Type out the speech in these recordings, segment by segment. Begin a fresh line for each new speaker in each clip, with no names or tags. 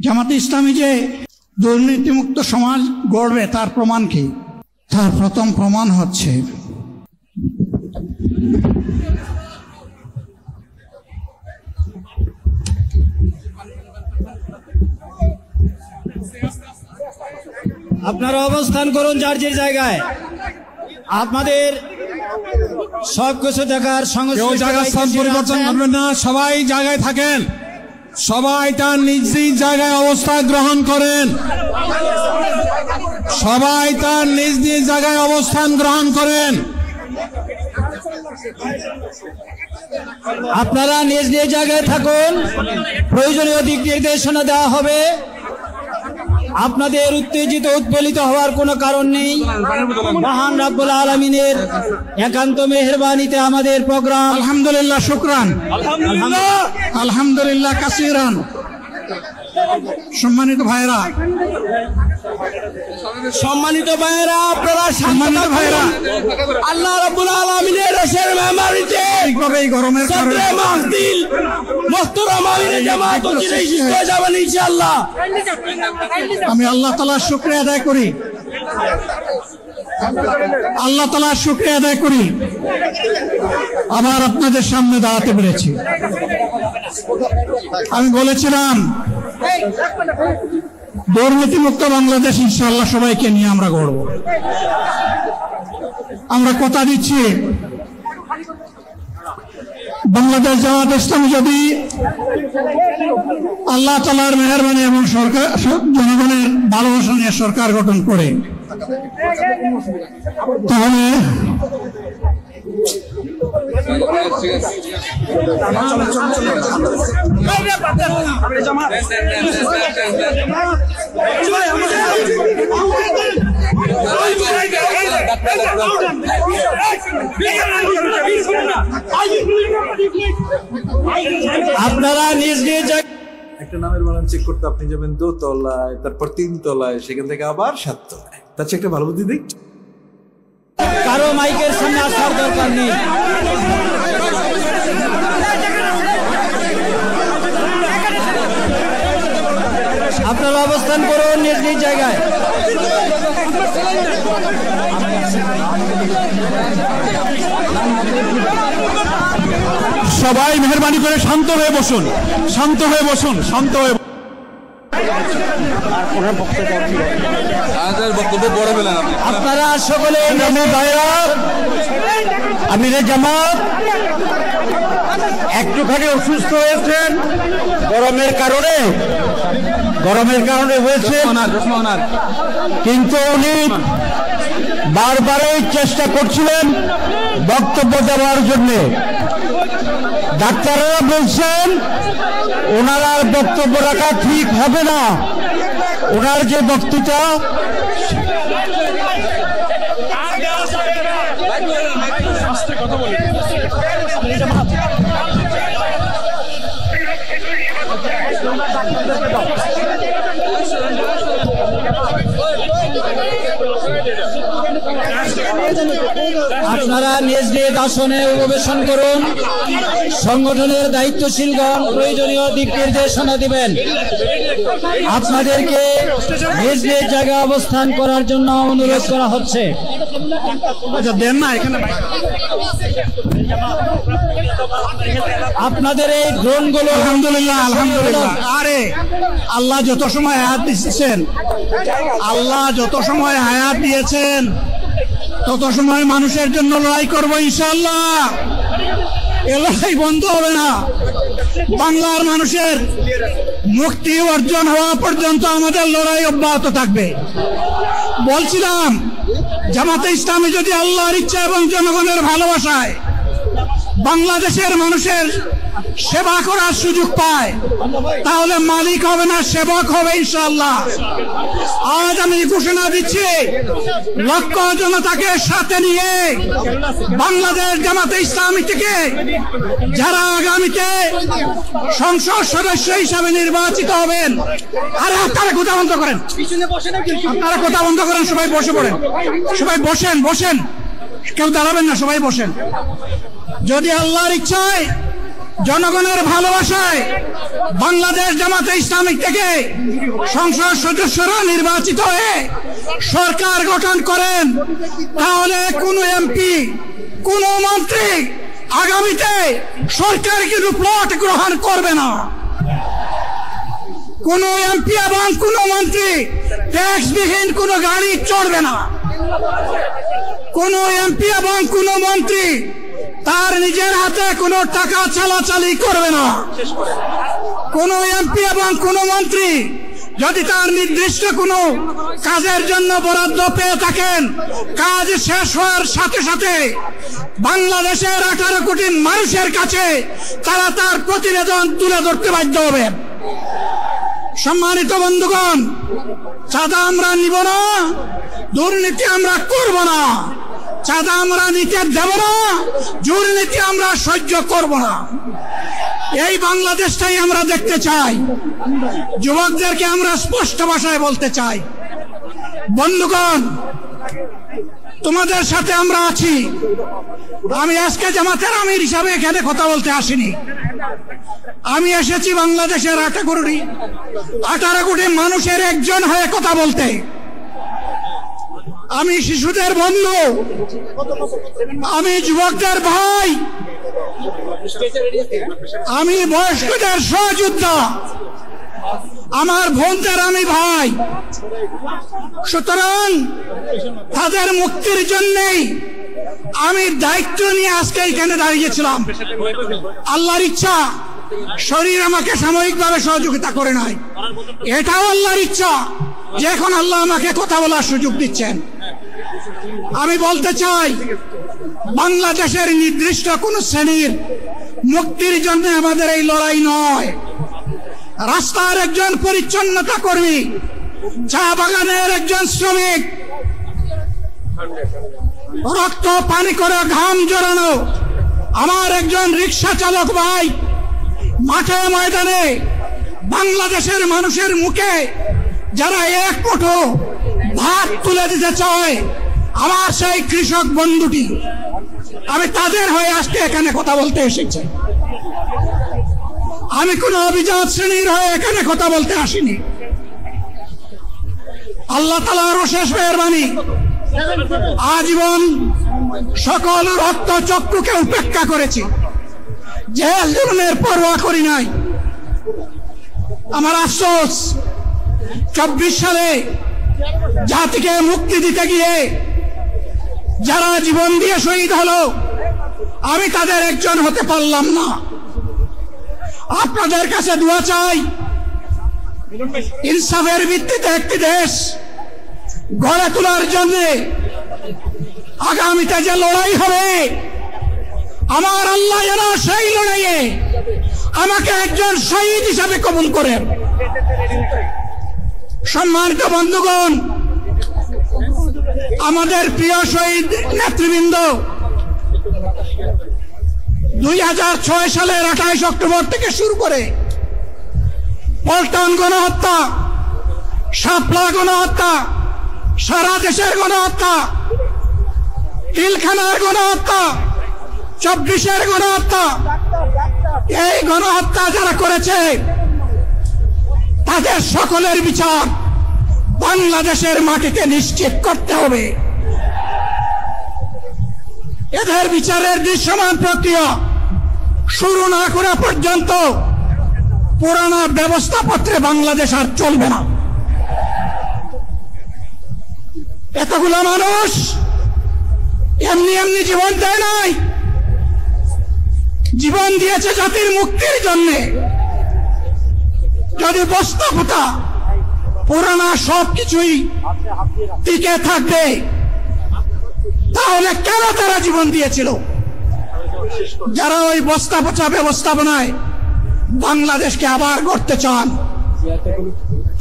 জামাতে ইসলামী যে দুর্নীতিমুক্ত সমাজ গড়বে তার প্রমাণ কি? তার প্রথম প্রমাণ হচ্ছে
আপনারা অবস্থান করুন যার যে জায়গায়। আপনাদের সবকিছু দেখার সঙ্গে
জায়গার স্থান পরিবর্তন করবেন না, সবাই জায়গায় থাকেন, সবাই তার নিজ নিজ জায়গায় অবস্থান গ্রহণ করেন, সবাই তার নিজ নিজ জায়গায় অবস্থান গ্রহণ করেন।
আপনারা নিজ নিজ জায়গায় থাকুন, প্রয়োজনীয় দিক নির্দেশনা দেওয়া হবে। আপনাদের উত্তেজিত উদ্বেলিত হওয়ার কোনো কারণ নেই। মহান রাব্বুল আলামিনের একান্ত মেহেরবানিতে আমাদের প্রোগ্রাম
আলহামদুলিল্লাহ, শুকরান, আলহামদুলিল্লাহ কাসিরান। সম্মানিত ভাইরা, আপনারা সম্মানিত ভাইরা,
আল্লাহ রাব্বুল আলামিনের রসের মেহমানিতে
এই গরমের কারণে
মাহফিল মুহতারাম আমিরে জামাত চিরাই শেষ হয়ে যাবেন ইনশাআল্লাহ।
আমি আল্লাহ তাআলার শুকরিয়া আদায় করি, আল্লাহ তাআলার শুকরিয়া আদায় করি আবার আপনাদের সামনে দাঁড়াতে পেরেছি। আমি বলেছিলাম দুর্নীতিমুক্ত বাংলাদেশ ইনশাআল্লাহ সবাইকে নিয়ে আমরা গড়ব। আমরা কথা দিচ্ছি, বাংলাদেশ জামাত ইসলামী যদি আল্লাহ তাআলার মেহেরবানি এবং সরকার জনগণের ভালোবাসা নিয়ে সরকার গঠন করে, তাহলে
আপনারা নিজ নিজ
একটা নামের বানান চেক করতে আপনি যাবেন 2 তলায়, তারপর 3 তলায়, সেখান থেকে আবার 7 তলায়। তার চেয়ে একটা ভালো বুদ্ধি দিক,
কারো মাইকের সামনে আসার দরকার নেই। আপনারা অবস্থান করুন নিজ নিজ জায়গায়।
সবাই মেহেরবানি করে শান্ত হয়ে বসুন, শান্ত হয়ে বসুন, শান্ত হয়ে
আপনারা সকলে
আমিরে জামাত একটুখানি অসুস্থ হয়েছেন গরমের কারণে হয়েছে, কিন্তু উনি বারবারই চেষ্টা করছিলেন বক্তব্য দেওয়ার জন্য। ডাক্তাররা বলছেন ওনার আর বক্তব্য রাখা ঠিক হবে না, ওনার যে বক্তৃতা
আপনারা নিজ নিজ আসনে উপবেশন করুন। সংগঠনের দায়িত্বশীলগণ প্রয়োজনীয় দিক নির্দেশনা দিবেন। আপনাদেরকে নিজ নিজ জায়গায় অবস্থান করার জন্য অনুরোধ করা হচ্ছে। আপনাদের এই ড্রোনগুলো
আলহামদুলিল্লাহ, আলহামদুলিল্লাহ। আরে আল্লাহ যত সময় হায়াত দিয়েছেন, আল্লাহ যত সময় হায়াত দিয়েছেন তত সময় মানুষের জন্য লড়াই করবো ইনশাআল্লাহ। এ লড়াই বন্ধ হবে না। বাংলার মানুষের মুক্তি অর্জন হওয়া পর্যন্ত আমাদের লড়াই অব্যাহত থাকবে। বলছিলাম জামাতে ইসলামী যদি আল্লাহর ইচ্ছা এবং জনগণের ভালোবাসায় বাংলাদেশের মানুষের সেবা করার সুযোগ পায়, তাহলে মালিক হবে না, সেবক হবে ইনশাআল্লাহ। আজ আমি ঘোষণা দিচ্ছি, লক্ষ জনতাকে সাথে নিয়ে বাংলাদেশ জামাতে ইসলামী থেকে যারা আগামীতে সংসদ সদস্য হিসাবে নির্বাচিত হবেন, আরে আপনারা কথা বন্ধ করেন, আপনারা কথা বন্ধ করেন, সবাই বসে পড়েন, সবাই বসেন, বসেন, কেউ দাঁড়াবেন না, সবাই বসেন। যদি আল্লাহর ইচ্ছায় জনগণের ভালোবাসায় বাংলাদেশ জামাতে ইসলামী থেকে সংসদ সদস্যরা নির্বাচিত হয়ে সরকার গঠন করেন, তাহলে কোন এমপি, কোন মন্ত্রী আগামীতে সরকার কিন্তু প্লট গ্রহণ করবে না। কোন এমপি এবং কোন মন্ত্রী ট্যাক্সবিহীন কোন গাড়ি চড়বে না। কোন এমপি এবং কোন মন্ত্রী তার নিজের হাতে কোনো টাকা চালাচালি করবে না। কোন এমপি এবং কোন মন্ত্রী যদি তার নির্দিষ্ট কোনো কাজের জন্য বরাদ্দ পেয়ে থাকেন, কাজ শেষ হওয়ার সাথে সাথে বাংলাদেশের 18 কোটি মানুষের কাছে তারা তার প্রতিবেদন তুলে ধরতে বাধ্য হবেন। সম্মানিত বন্ধুগণ, চাঁদা আমরা নিব না, দুর্নীতি আমরা করব না, চাঁদা আমরা নিতে দেব না, দুর্নীতি আমরা সহ্য করব না। এই বাংলাদেশটাই আমরা দেখতে চাই। যুবকদেরকে আমরা স্পষ্ট ভাষায় বলতে চাই, বন্ধুগণ, তোমাদের সাথে আমরা আছি। আমি আজকে জামাতের আমির হিসাবে এখানে কথা বলতে আসিনি। আমি এসেছি বাংলাদেশের 18 কোটি মানুষের একজন হয়ে কথা বলতে। আমি শিশুদের বন্ধু, আমি যুবকদের ভাই, আমি বয়স্কদের সহযোদ্ধা, আমার বোনদের আমি ভাই। সুতরাং তাদের মুক্তির জন্যই আমি দায়িত্ব নিয়ে আজকে এখানে দাঁড়িয়েছিলাম। আল্লাহর ইচ্ছা শরীর আমাকে সাময়িকভাবে সহযোগিতা করে নাই, এটাও আল্লাহর ইচ্ছা যে এখন আল্লাহ আমাকে কথা বলার সুযোগ দিচ্ছেন। আমি বলতে চাই, বাংলাদেশের নির্দিষ্ট কোন শ্রেণীর মুক্তির জন্য আমাদের এই লড়াই নয়। রাস্তার একজন পরিচ্ছন্নতা কর্মী, চা বাগানের একজন শ্রমিক, রক্ত পানি করে ঘাম জড়ানো আমার একজন রিক্সা চালক ভাই, মাঠে ময়দানে বাংলাদেশের মানুষের মুখে যারা এক মুঠো ভাত তুলে দিতে চায়, আমার সেই কৃষক বন্ধুটি, আমি তাদের হয়ে আজকে এখানে কথা বলতে এসেছি। আমি কোন অভিজাত শ্রেণীর হয়ে এখানে কথা বলতে আসিনি। আল্লাহ তাআলার অশেষ মেহেরবানি, আজীবন সকল রক্ত চক্রকে উপেক্ষা করেছি, জেল জুলুমের পরোয়া করি নাই। আমার আফসোস, 24 সালে জাতিকে মুক্তি দিতে গিয়ে যারা জীবন দিয়ে শহীদ হলো, আমি তাদের একজন হতে পারলাম না। আপনাদের কাছে দোয়া চাই, ইনসাফের ভিত্তিতে একটি দেশ গড়ে তোলার জন্য আগামীতে যে লড়াই হবে, আমার আল্লাহ যেন সেই লড়াইয়ে আমাকে একজন শহীদ হিসাবে কবুল করেন। সম্মানিত বন্ধুগণ, আমাদের প্রিয় শহীদ নেতৃবৃন্দ 2006 সালের 28 অক্টোবর থেকে শুরু করে পল্টন গণহত্যা, শাপলা গণহত্যা, সারা দেশের গণহত্যা, পিলখানার গণহত্যা, 24-এর গণহত্যা, এই গণহত্যা যারা করেছে তাদের সকলের বিচার বাংলাদেশের মাটিতে নিশ্চিত করতে হবে। এদের বিচারের দৃশ্যমান প্রক্রিয়া শুরু না করা পর্যন্ত পুরানো ব্যবস্থাপত্রে বাংলাদেশ আর চলবে না। এতগুলো মানুষ এমনি এমনি জীবন দেয় নাই, জীবন দিয়েছে জাতির মুক্তির জন্য। যদি বস্তাপটা পুরানা সবকিছুই টিকে থাকবে, তাহলে কেন তারা জীবন দিয়েছিল? যারা ওই বস্তা পচা ব্যবস্থাপনায় বাংলাদেশকে আবার গড়তে চান,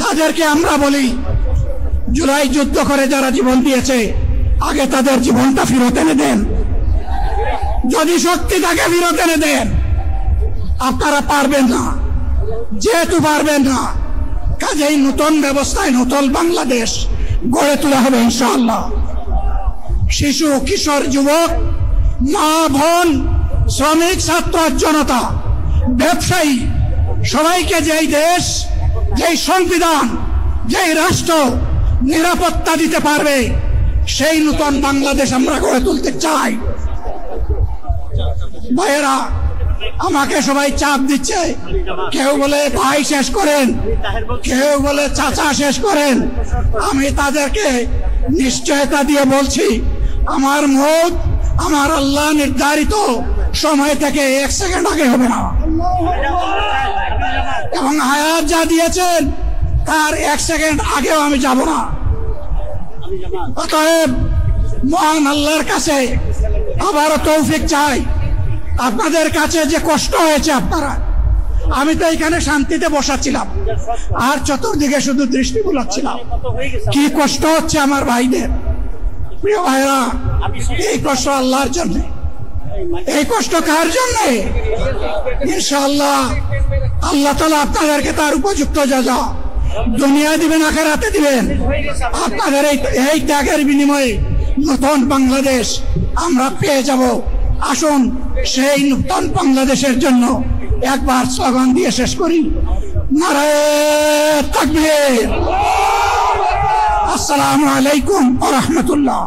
তাদেরকে আমরা বলি, জুলাই যুদ্ধ করে যারা জীবন দিয়েছে, আগে তাদের জীবনটা ফেরত এনে দেন। যদি শক্তি থাকে ফেরত এনে দেন। আপনারা পারবেন না, যেহেতু পারবেন না, কাজেই নতুন ব্যবস্থায় নতুন বাংলাদেশ গড়ে তোলা হবে ইনশাআল্লাহ। শিশু, কিশোর, যুবক, মা, বোন, শ্রমিক, ছাত্র, জনতা ব্যবসায়ী সবাইকে যেই দেশ, যেই সংবিধান, যেই রাষ্ট্র নিরাপত্তা দিতে পারবে, সেই নতুন বাংলাদেশ আমরা গড়ে তুলতে চাই। ভাইয়েরা, আমাকে সবাই চাপ দিচ্ছে, কেউ বলে ভাই শেষ করেন, কেউ বলে চাচা শেষ করেন। আমি তাদেরকে নিশ্চয়তা দিয়ে বলছি, আমার মত আমার আল্লাহ নির্ধারিত সময় থেকে 1 সেকেন্ড আগে হবে না, এবং হায়াত যা দিয়েছেন তার 1 সেকেন্ড আগেও আমি যাব না। অতএব মহান আল্লাহর কাছে আবারও তৌফিক চাই। আপনাদের কাছে যে কষ্ট হয়েছে আপনারা, আমি তো এখানে শান্তিতে বসাচ্ছিলাম আর চতুর্দিকে শুধু দৃষ্টি বুলাচ্ছিলাম, কি কষ্ট হচ্ছে আমার ভাইদের। প্রিয় ভাইরা, এই কষ্ট আল্লাহর জন্য। এই কষ্ট কার জন্য? ইনশাআল্লাহ আল্লাহ তাআলা আপনাদেরকে তার উপযুক্ত যাজা দুনিয়া দিবেন, আখিরাতে দিবেন। আপনাদের এই ত্যাগের বিনিময়ে নতুন বাংলাদেশ আমরা পেয়ে যাব। আসুন সেই নতুন বাংলাদেশের জন্য একবার স্লোগান দিয়ে শেষ করি, নারায়ে তাকবীর। আসসালামু আলাইকুম ওয়া রাহমাতুল্লাহ।